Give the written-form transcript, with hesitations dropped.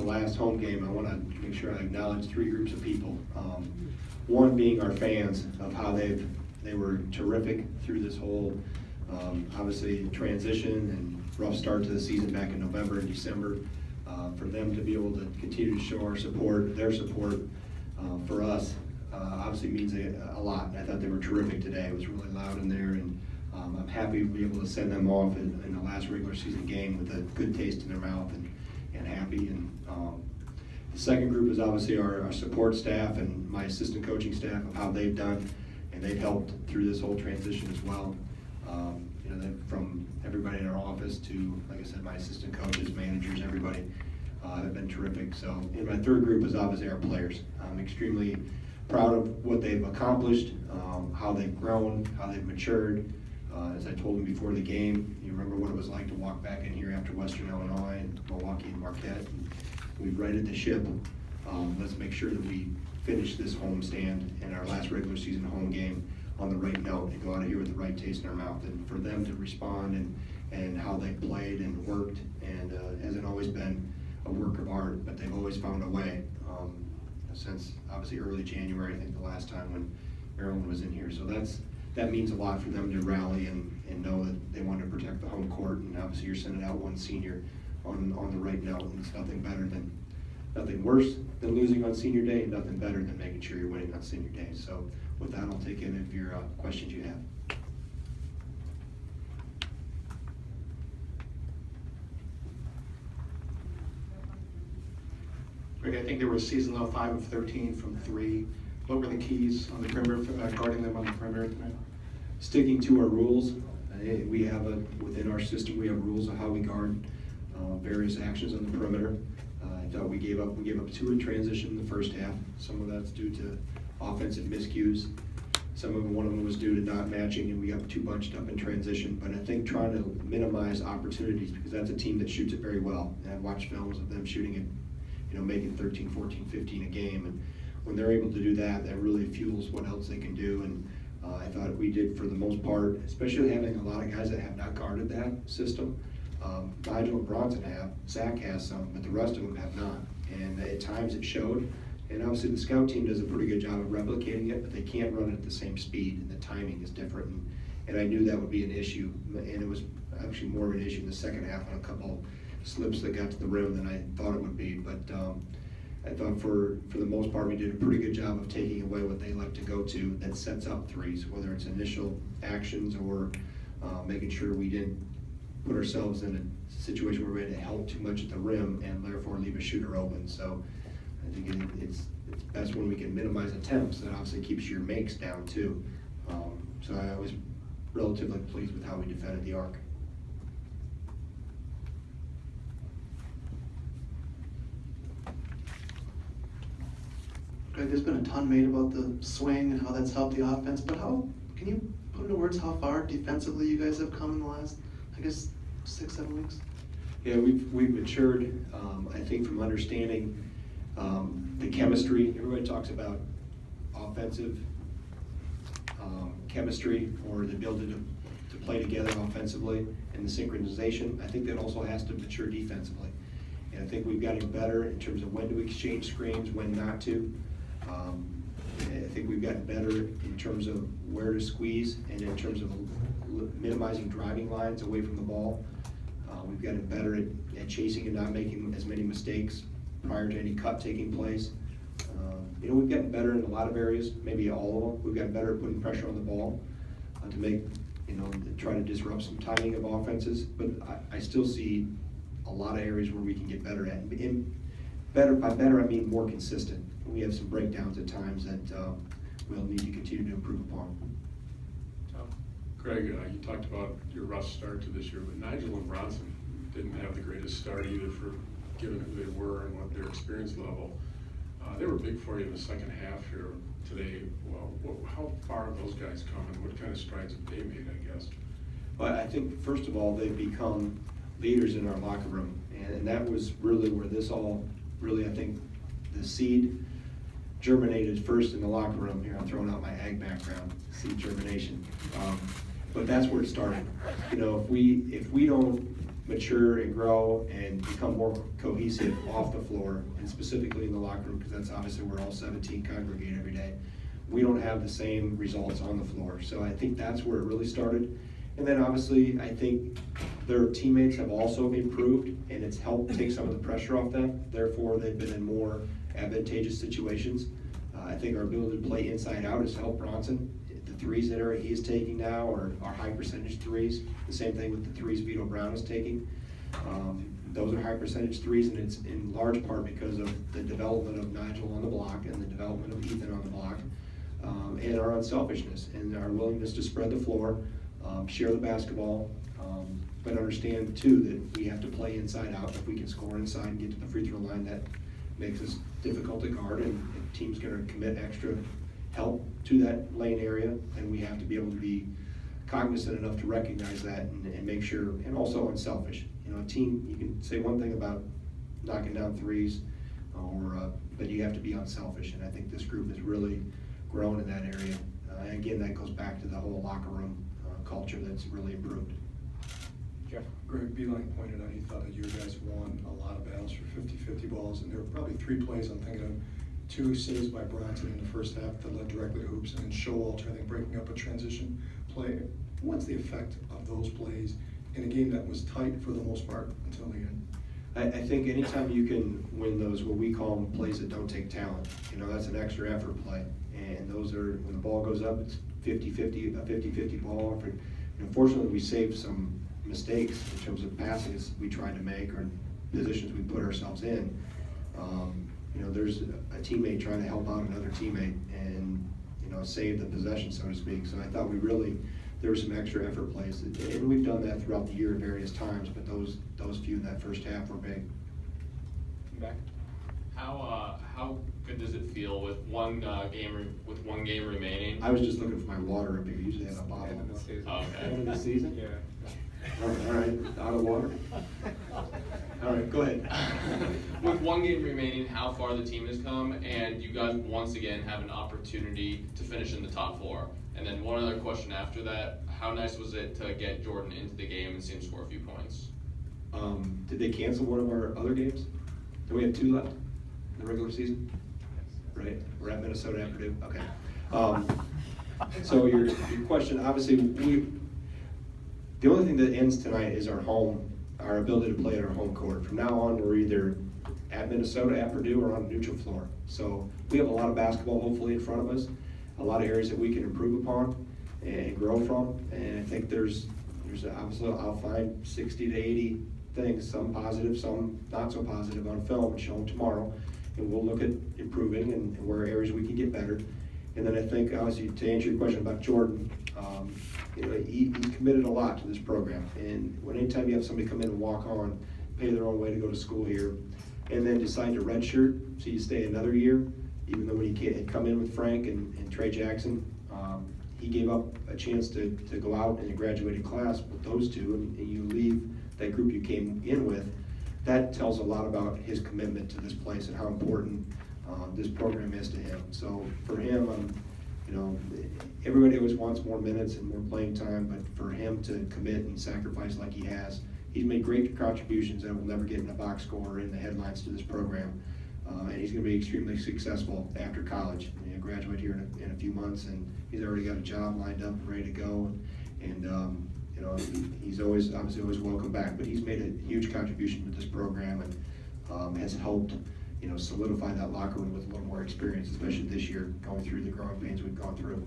last home game, I want to make sure I acknowledge three groups of people. One being our fans, of how they were terrific through this whole, obviously, transition and rough start to the season back in November and December. For them to be able to continue to show our support, their support for us, obviously means a lot. I thought they were terrific today. It was really loud in there, and I'm happy to be able to send them off in the last regular season game with a good taste in their mouth and happy. And the second group is obviously our support staff and my assistant coaching staff, of how they've done, and they've helped through this whole transition as well. You know, from everybody in our office to, like I said, my assistant coaches, managers, everybody have been terrific. So, and my third group is obviously our players. I'm extremely proud of what they've accomplished, how they've grown, how they've matured. As I told them before the game, you remember what it was like to walk back in here after Western Illinois and Milwaukee and Marquette. We've righted the ship. Let's make sure that we finish this home stand and our last regular season home game on the right note and go out of here with the right taste in our mouth. And for them to respond and how they played and worked, and hasn't always been a work of art, but they've always found a way since obviously early January, I think the last time when Maryland was in here. So that means a lot for them to rally and know that they want to protect the home court. And obviously you're sending out one senior on the right note, and it's nothing worse than losing on senior day, and nothing better than making sure you're winning on senior day. So with that, I'll take any of your questions you have. Greg, I think they were a season low 5 of 13 from 3. What were the keys on the perimeter for guarding them on the perimeter tonight? Sticking to our rules. We have within our system, we have rules of how we guard various actions on the perimeter. I thought we gave up 2 in transition in the first half. Some of that's due to offensive miscues. One of them was due to not matching, and we got 2 bunched up in transition. But I think trying to minimize opportunities, because that's a team that shoots it very well. And I've watched films of them shooting it, making 13, 14, 15 a game. And when they're able to do that, that really fuels what else they can do. And I thought we did, for the most part, especially having a lot of guys that have not guarded that system. Nigel and Bronson have, Zach has some, but the rest of them have not. And at times it showed. And obviously the scout team does a pretty good job of replicating it, but they can't run it at the same speed, and the timing is different. And I knew that would be an issue, and it was actually more of an issue in the second half on a couple slips that got to the rim than I thought it would be. But I thought for the most part we did a pretty good job of taking away what they like to go to that sets up threes, whether it's initial actions or making sure we didn't put ourselves in a situation where we had to help too much at the rim and therefore leave a shooter open. So I think it's best when we can minimize attempts. That obviously keeps your makes down too. So I was relatively pleased with how we defended the arc. Greg, there's been a ton made about the swing and how that's helped the offense, but can you put into words how far defensively you guys have come in the last, 6-7 weeks? Yeah, we've matured, I think, from understanding the chemistry. Everybody talks about offensive chemistry, or the ability to play together offensively, and the synchronization. I think that also has to mature defensively. And I think we've gotten better in terms of when to exchange screens, when not to. I think we've gotten better in terms of where to squeeze, and in terms of minimizing driving lines away from the ball. We've gotten better at chasing and not making as many mistakes prior to any cut taking place. We've gotten better in a lot of areas, maybe all of them. We've gotten better at putting pressure on the ball to make, try to disrupt some timing of offenses. But I still see a lot of areas where we can get better at. By better, I mean more consistent. We have some breakdowns at times that we'll need to continue to improve upon. Greg, you talked about your rough start to this year, but Nigel and Bronson didn't have the greatest start either, for given who they were and what their experience level. They were big for you in the second half here today. Well, how far have those guys come, and what kind of strides have they made, I guess? Well, I think, first of all, they've become leaders in our locker room, and that was really where this all really, I think, the seed germinated first in the locker room. Here, I'm throwing out my ag background, seed germination. But that's where it started. If we don't mature and grow and become more cohesive off the floor, and specifically in the locker room, because that's obviously where all 17 congregate every day. We don't have the same results on the floor. So I think that's where it really started. And then obviously, I think their teammates have also improved, and it's helped take some of the pressure off them. Therefore, they've been in more advantageous situations. I think our ability to play inside out has helped Bronson. The threes that he's taking now are high percentage threes. The same thing with the threes Vito Brown is taking. Those are high percentage threes, and it's in large part because of the development of Nigel on the block and the development of Ethan on the block, and our unselfishness and our willingness to spread the floor, share the basketball, but understand too that we have to play inside out. If we can score inside and get to the free throw line, that makes us difficult to guard, and if teams going to commit extra help to that lane area, and we have to be able to be cognizant enough to recognize that and make sure, and also unselfish. You know, a team, you can say one thing about knocking down threes, but you have to be unselfish, and I think this group has really grown in that area. And again, that goes back to the whole locker room culture that's really improved. Jeff? Greg Beeline pointed out he thought that you guys won a lot of battles for 50-50 balls, and there were probably 3 plays I'm thinking of. 2 saves by Bronson in the first half that led directly to hoops, and then Showalter, I think, breaking up a transition play. What's the effect of those plays in a game that was tight for the most part until the end? I think anytime you can win those, what we call them plays that don't take talent, you know, that's an extra effort play. And those are, when the ball goes up, it's 50-50, a 50-50 ball. Fortunately, we saved some mistakes in terms of passes we tried to make or positions we put ourselves in. You know, there's a teammate trying to help out another teammate and, you know, save the possession, so to speak. So I thought there were some extra effort plays, and we've done that throughout the year at various times, but those few in that first half were big. Back. How good does it feel with one game remaining? I was just looking for my water up here. Usually have a bottle. End of the season. Oh, okay. End of the season? Yeah. All right, out of water? All right, go ahead. With one game remaining, how far the team has come, and you guys once again have an opportunity to finish in the top 4. And then one other question after that, how nice was it to get Jordan into the game and see him score a few points? Did they cancel one of our other games? Do we have 2 left in the regular season? Right, we're at Minnesota and Purdue, okay. So your question, obviously, the only thing that ends tonight is our ability to play at our home court. From now on, we're either at Minnesota, at Purdue, or on a neutral floor. So we have a lot of basketball hopefully in front of us, a lot of areas that we can improve upon and grow from. And I think there's obviously, I'll find 60 to 80 things, some positive, some not so positive on film, and show them tomorrow. And we'll look at improving and where areas we can get better. And then I think, obviously, to answer your question about Jordan, you know, he committed a lot to this program. And anytime you have somebody come in and walk on, pay their own way to go to school here, and then decide to redshirt, so you stay another year, even though when he had come in with Frank and Trey Jackson, he gave up a chance to go out in a graduating class with those 2, and you leave that group you came in with. That tells a lot about his commitment to this place and how important this program is to him. So for him, you know, everybody always wants more minutes and more playing time, but for him to commit and sacrifice like he has, he's made great contributions that will never get in the box score or in the headlines to this program. And he's going to be extremely successful after college. He'll graduate here in a few months, and he's already got a job lined up and ready to go. And you know, he's obviously always welcome back. But he's made a huge contribution to this program and has helped, you know, solidify that locker room with a little more experience, especially this year, going through the growing pains we've gone through.